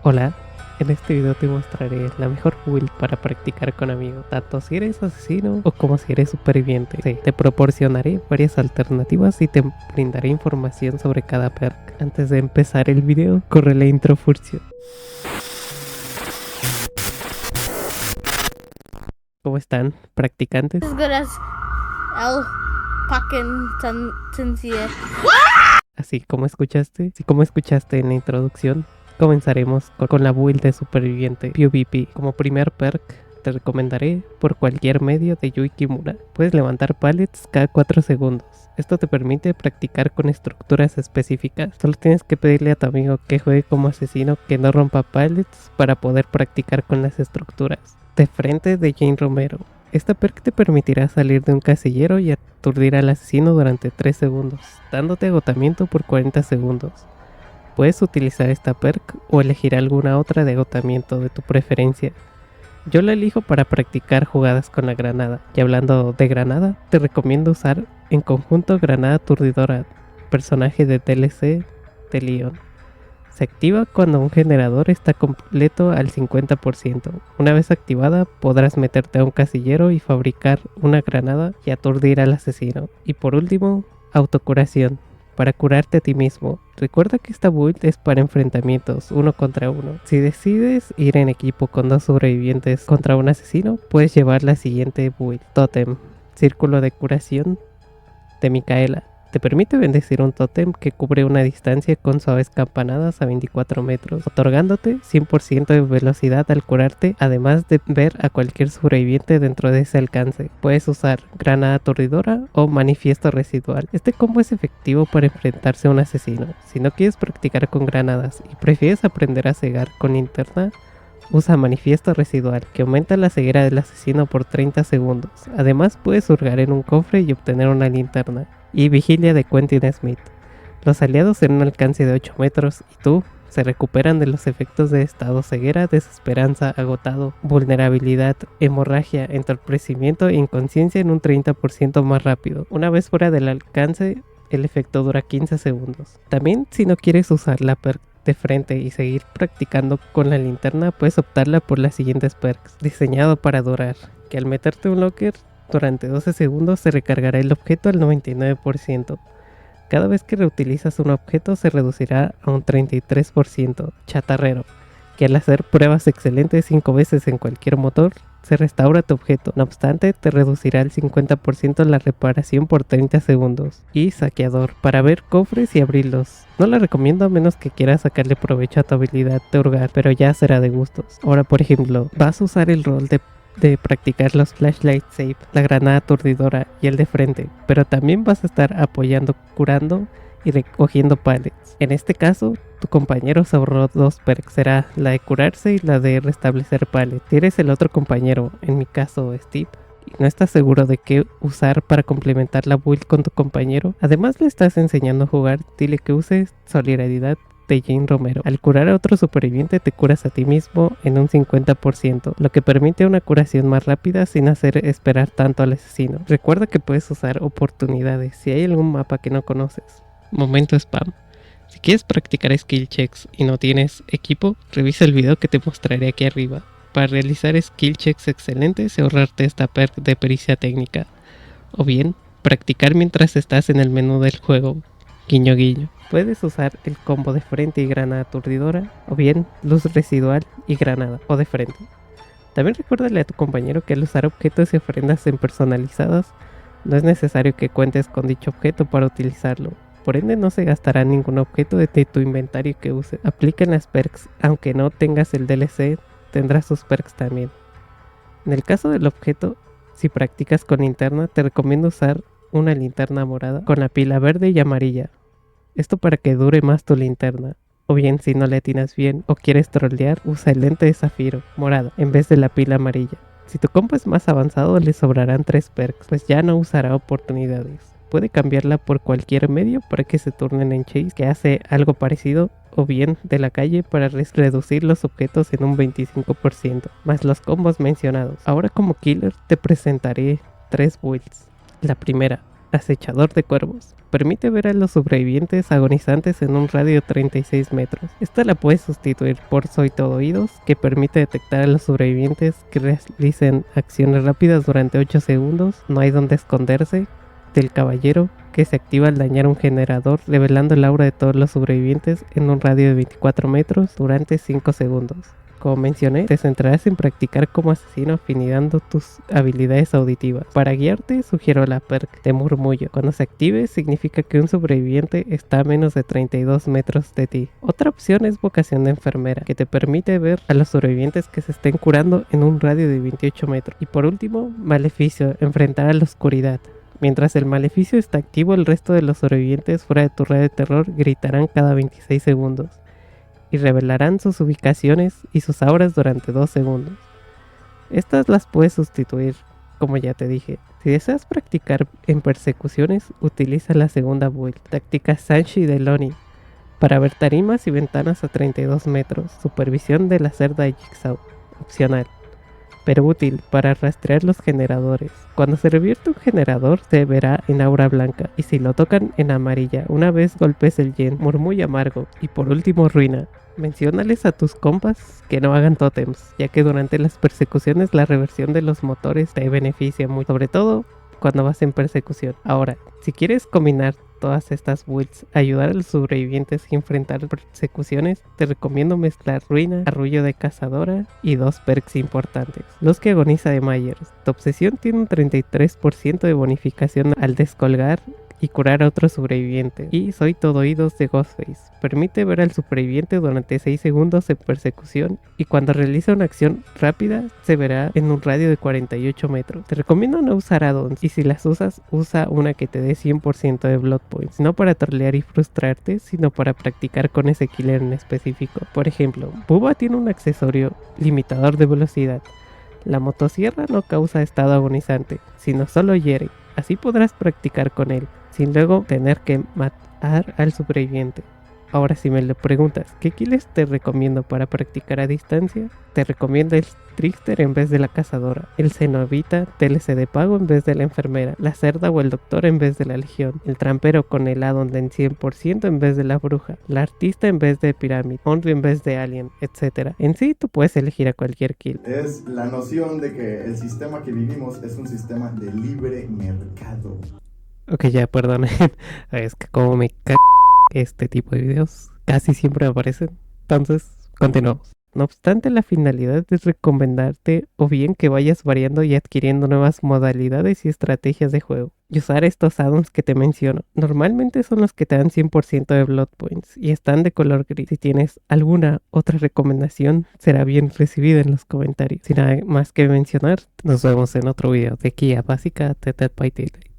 Hola, en este video te mostraré la mejor build para practicar con amigos, tanto si eres asesino o como si eres superviviente. Sí, te proporcionaré varias alternativas y te brindaré información sobre cada perk. Antes de empezar el video, corre la intro Furcio. ¿Cómo están, practicantes? As good as El fucking Sincere. Así como escuchaste en la introducción, comenzaremos con la build de superviviente PvP. Como primer perk, te recomendaré por cualquier medio de Yui Kimura. Puedes levantar pallets cada 4 segundos. Esto te permite practicar con estructuras específicas. Solo tienes que pedirle a tu amigo que juegue como asesino que no rompa pallets para poder practicar con las estructuras. De frente de Jane Romero. Esta perk te permitirá salir de un casillero y aturdir al asesino durante 3 segundos, dándote agotamiento por 40 segundos. Puedes utilizar esta perk o elegir alguna otra de agotamiento de tu preferencia. Yo la elijo para practicar jugadas con la granada. Y hablando de granada, te recomiendo usar en conjunto Granada Aturdidora, personaje de DLC de Leon. Se activa cuando un generador está completo al 50%. Una vez activada, podrás meterte a un casillero y fabricar una granada y aturdir al asesino. Y por último, autocuración, para curarte a ti mismo. Recuerda que esta build es para enfrentamientos 1 contra 1. Si decides ir en equipo con 2 sobrevivientes contra un asesino, puedes llevar la siguiente build. Totem, círculo de curación de Micaela. Te permite bendecir un tótem que cubre una distancia con suaves campanadas a 24 metros, otorgándote 100% de velocidad al curarte, además de ver a cualquier sobreviviente dentro de ese alcance. Puedes usar Granada Aturdidora o Manifiesto Residual. Este combo es efectivo para enfrentarse a un asesino. Si no quieres practicar con granadas y prefieres aprender a cegar con linterna, usa Manifiesto Residual, que aumenta la ceguera del asesino por 30 segundos. Además, puedes hurgar en un cofre y obtener una linterna. Y Vigilia de Quentin Smith. Los aliados en un alcance de 8 metros y tú se recuperan de los efectos de estado ceguera, desesperanza, agotado, vulnerabilidad, hemorragia, entorpecimiento e inconsciencia en un 30% más rápido. Una vez fuera del alcance, el efecto dura 15 segundos. También, si no quieres usar la perk de frente y seguir practicando con la linterna, puedes optarla por las siguientes perks. Diseñado para durar, que al meterte un locker durante 12 segundos se recargará el objeto al 99%. Cada vez que reutilizas un objeto se reducirá a un 33%. Chatarrero, que al hacer pruebas excelentes 5 veces en cualquier motor, se restaura tu objeto. No obstante, te reducirá el 50% la reparación por 30 segundos. Y saqueador, para ver cofres y abrirlos. No la recomiendo a menos que quieras sacarle provecho a tu habilidad de hurgar, pero ya será de gustos. Ahora, por ejemplo, vas a usar el rol de practicar los flashlight save, la granada aturdidora y el de frente, pero también vas a estar apoyando, curando y recogiendo pallets. En este caso, tu compañero se ahorró 2 perks, será la de curarse y la de restablecer pallets. Si eres el otro compañero, en mi caso Steve, y no estás seguro de qué usar para complementar la build con tu compañero, además le estás enseñando a jugar, dile que uses solidaridad de Jane Romero. Al curar a otro superviviente te curas a ti mismo en un 50%, lo que permite una curación más rápida sin hacer esperar tanto al asesino. Recuerda que puedes usar oportunidades si hay algún mapa que no conoces. Momento spam. Si quieres practicar skill checks y no tienes equipo, revisa el video que te mostraré aquí arriba. Para realizar skill checks excelentes y ahorrarte esta perk de pericia técnica. O bien, practicar mientras estás en el menú del juego. Guiño guiño. Puedes usar el combo de frente y granada aturdidora, o bien luz residual y granada, o de frente. También recuérdale a tu compañero que al usar objetos y ofrendas en personalizadas, no es necesario que cuentes con dicho objeto para utilizarlo. Por ende, no se gastará ningún objeto de tu inventario que uses. Aplican las perks, aunque no tengas el DLC, tendrás sus perks también. En el caso del objeto, si practicas con linterna, te recomiendo usar una linterna morada con la pila verde y amarilla. Esto para que dure más tu linterna. O bien, si no le atinas bien o quieres trollear, usa el lente de zafiro morado en vez de la pila amarilla. Si tu combo es más avanzado, le sobrarán 3 perks, pues ya no usará oportunidades. Puede cambiarla por cualquier medio para que se turnen en chase, que hace algo parecido, o bien de la calle para reducir los objetos en un 25%, más los combos mencionados. Ahora como killer te presentaré 3 builds. La primera, Acechador de Cuervos. Permite ver a los sobrevivientes agonizantes en un radio de 36 metros. Esta la puedes sustituir por Soy Todo Oídos, que permite detectar a los sobrevivientes que realicen acciones rápidas durante 8 segundos. No hay donde esconderse. Del Caballero, que se activa al dañar un generador, revelando el aura de todos los sobrevivientes en un radio de 24 metros durante 5 segundos. Como mencioné, te centrarás en practicar como asesino afinando tus habilidades auditivas. Para guiarte, sugiero la perk de Murmullo. Cuando se active, significa que un sobreviviente está a menos de 32 metros de ti. Otra opción es Vocación de Enfermera, que te permite ver a los sobrevivientes que se estén curando en un radio de 28 metros. Y por último, Maleficio, enfrentar a la oscuridad. Mientras el maleficio está activo, el resto de los sobrevivientes fuera de tu red de terror gritarán cada 26 segundos y revelarán sus ubicaciones y sus auras durante 2 segundos. Estas las puedes sustituir, como ya te dije. Si deseas practicar en persecuciones, utiliza la segunda build, táctica Sanshi de Loni, para ver tarimas y ventanas a 32 metros, supervisión de la cerda de Jigsaw, opcional, pero útil para rastrear los generadores. Cuando se revierte un generador se verá en aura blanca, y si lo tocan en amarilla una vez golpes el yen, Murmullo Amargo. Y por último, Ruina. Menciónales a tus compas que no hagan tótems, ya que durante las persecuciones la reversión de los motores te beneficia mucho, sobre todo cuando vas en persecución. Ahora, si quieres combinar todas estas builds, ayudar a los sobrevivientes y enfrentar persecuciones, te recomiendo mezclar Ruina, Arrullo de Cazadora y 2 perks importantes. Los que agoniza de Myers. Tu obsesión tiene un 33% de bonificación al descolgar y curar a otros sobrevivientes. Y Soy Todo Oídos de Ghostface. Permite ver al superviviente durante 6 segundos en persecución, y cuando realiza una acción rápida se verá en un radio de 48 metros. Te recomiendo no usar addons, y si las usas, usa una que te dé 100% de blood points, no para trolear y frustrarte, sino para practicar con ese killer en específico. Por ejemplo, Bubba tiene un accesorio limitador de velocidad. La motosierra no causa estado agonizante, sino solo hiere. Así podrás practicar con él, sin luego tener que matar al sobreviviente. Ahora, si me lo preguntas, ¿qué killers te recomiendo para practicar a distancia? Te recomiendo el Trickster en vez de la Cazadora, el Cenobita TLC de pago en vez de la Enfermera, la Cerda o el Doctor en vez de la Legión, el Trampero con el addon en 100% en vez de la Bruja, la Artista en vez de Pyramid, Onry en vez de Alien, etc. En sí, tú puedes elegir a cualquier kill. Es la noción de que el sistema que vivimos es un sistema de libre mercado. Ok, ya, perdón. Es que como me cago este tipo de videos, casi siempre aparecen. Entonces, continuamos. No obstante, la finalidad es recomendarte o bien que vayas variando y adquiriendo nuevas modalidades y estrategias de juego, y usar estos addons que te menciono. Normalmente son los que te dan 100% de blood points y están de color gris. Si tienes alguna otra recomendación, será bien recibida en los comentarios. Sin nada más que mencionar, nos vemos en otro video de guía básica de Dead by Daylight.